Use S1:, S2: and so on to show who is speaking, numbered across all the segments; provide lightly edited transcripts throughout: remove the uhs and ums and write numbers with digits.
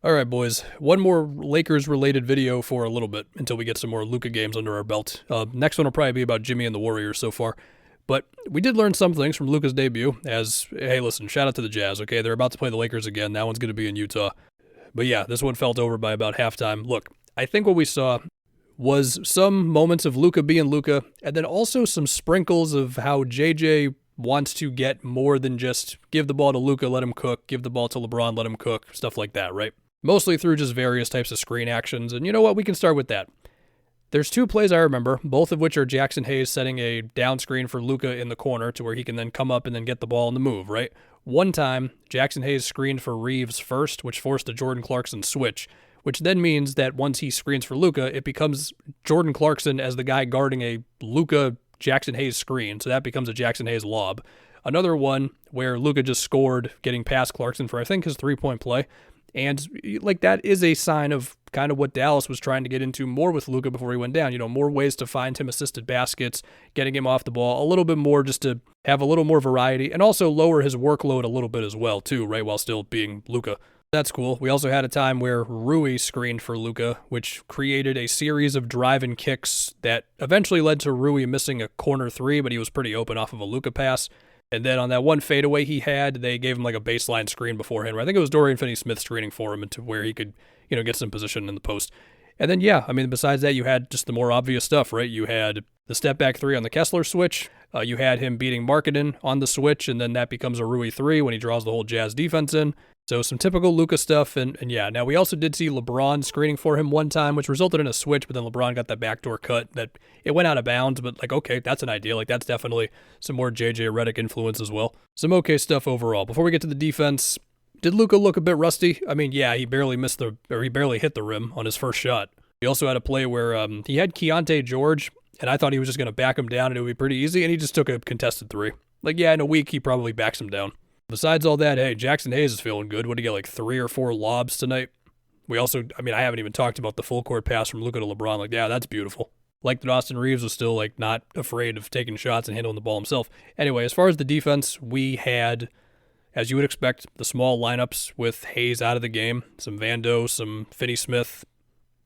S1: All right, boys. One more Lakers-related video for a little bit until we get some more Luka games under our belt. Next one will probably be about Jimmy and the Warriors so far. But we did learn some things from Luka's debut as, hey, listen, shout out to the Jazz, okay? They're about to play the Lakers again. That one's going to be in Utah. But yeah, this one felt over by about halftime. Look, I think what we saw was some moments of Luka being Luka, and then also some sprinkles of how JJ wants to get more than just give the ball to Luka, let him cook, give the ball to LeBron, let him cook, stuff like that, right? Mostly through just various types of screen actions. And you know what? We can start with that. There's two plays I remember, both of which are Jackson Hayes setting a down screen for Luka in the corner to where he can then come up and then get the ball in the move, right? One time, Jackson Hayes screened for Reeves first, which forced a Jordan Clarkson switch, which then means that once he screens for Luka, it becomes Jordan Clarkson as the guy guarding a Luka Jackson Hayes screen, so that becomes a Jackson Hayes lob. Another one where Luka just scored getting past Clarkson for, I think, his three-point play. And like that is a sign of kind of what Dallas was trying to get into more with Luka before he went down. You know, more ways to find him assisted baskets, getting him off the ball a little bit more just to have a little more variety and also lower his workload a little bit as well too, right, while still being Luka. That's cool. We also had a time where Rui screened for Luka, which created a series of drive and kicks that eventually led to Rui missing a corner three, but he was pretty open off of a Luka pass. And then on that one fadeaway he had, they gave him like a baseline screen beforehand. I think it was Dorian Finney-Smith screening for him into where he could, get some position in the post. And then, yeah, I mean, besides that, you had just the more obvious stuff, right? You had the step back three on the Kessler switch. You had him beating Markkanen on the switch, and then that becomes a Rui three when he draws the whole Jazz defense in. So some typical Luka stuff, and yeah, now we also did see LeBron screening for him one time, which resulted in a switch, but then LeBron got that backdoor cut that it went out of bounds, but like, okay, that's an idea. Like, that's definitely some more JJ Redick influence as well. Some okay stuff overall. Before we get to the defense, did Luka look a bit rusty? I mean, yeah, he barely hit the rim on his first shot. He also had a play where he had Keontae George, and I thought he was just going to back him down and it would be pretty easy, and he just took a contested three. Like, yeah, in a week, he probably backs him down. Besides all that, hey, Jackson Hayes is feeling good. What did he get, like 3 or 4 lobs tonight? We also, I mean, I haven't even talked about the full court pass from Luka to LeBron. Like, yeah, that's beautiful. Like that Austin Reeves was still, like, not afraid of taking shots and handling the ball himself. Anyway, as far as the defense, we had, as you would expect, the small lineups with Hayes out of the game, some Vando, some Finney-Smith.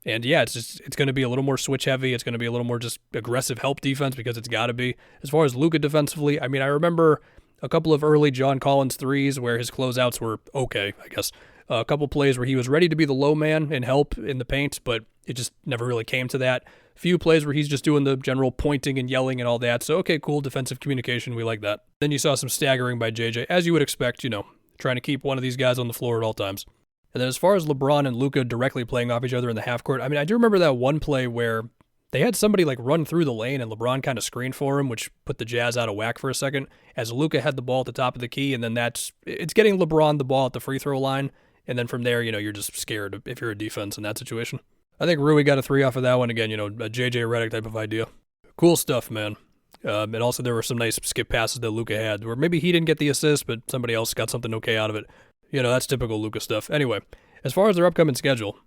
S1: And yeah, it's going to be a little more switch heavy. It's going to be a little more just aggressive help defense because it's got to be. As far as Luka defensively, I mean, I remember a couple of early John Collins threes where his closeouts were okay, I guess. A couple plays where he was ready to be the low man and help in the paint, but it just never really came to that. A few plays where he's just doing the general pointing and yelling and all that. So, okay, cool, defensive communication. We like that. Then you saw some staggering by JJ, as you would expect, trying to keep one of these guys on the floor at all times. And then as far as LeBron and Luka directly playing off each other in the half court, I mean, I do remember that one play where they had somebody like run through the lane and LeBron kind of screened for him, which put the Jazz out of whack for a second as Luka had the ball at the top of the key. And then it's getting LeBron the ball at the free throw line. And then from there, you're just scared if you're a defense in that situation. I think Rui got a 3 off of that one. Again, a JJ Redick type of idea. Cool stuff, man. And also there were some nice skip passes that Luka had where maybe he didn't get the assist, but somebody else got something okay out of it. That's typical Luka stuff. Anyway, as far as their upcoming schedule,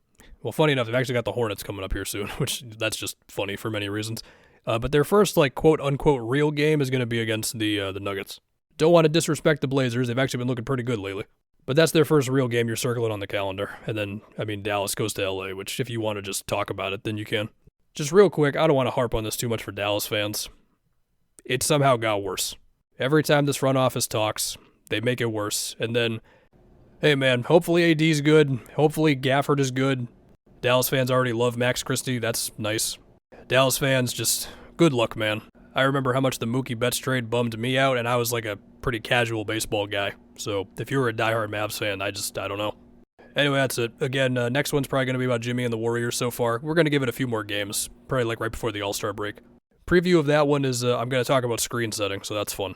S1: well, funny enough, they've actually got the Hornets coming up here soon, which that's just funny for many reasons. But their first, like, quote-unquote real game is going to be against the Nuggets. Don't want to disrespect the Blazers. They've actually been looking pretty good lately. But that's their first real game. You're circling on the calendar. And then, I mean, Dallas goes to LA, which if you want to just talk about it, then you can. Just real quick, I don't want to harp on this too much for Dallas fans. It somehow got worse. Every time this front office talks, they make it worse. And then, hey, man, hopefully AD's good. Hopefully Gafford is good. Dallas fans already love Max Christie. That's nice. Dallas fans, just good luck, man. I remember how much the Mookie Betts trade bummed me out, and I was like a pretty casual baseball guy. So if you were a diehard Mavs fan, I don't know. Anyway, that's it. Again, next one's probably going to be about Jimmy and the Warriors so far. We're going to give it a few more games, probably like right before the All-Star break. Preview of that one is I'm going to talk about screen setting, so that's fun.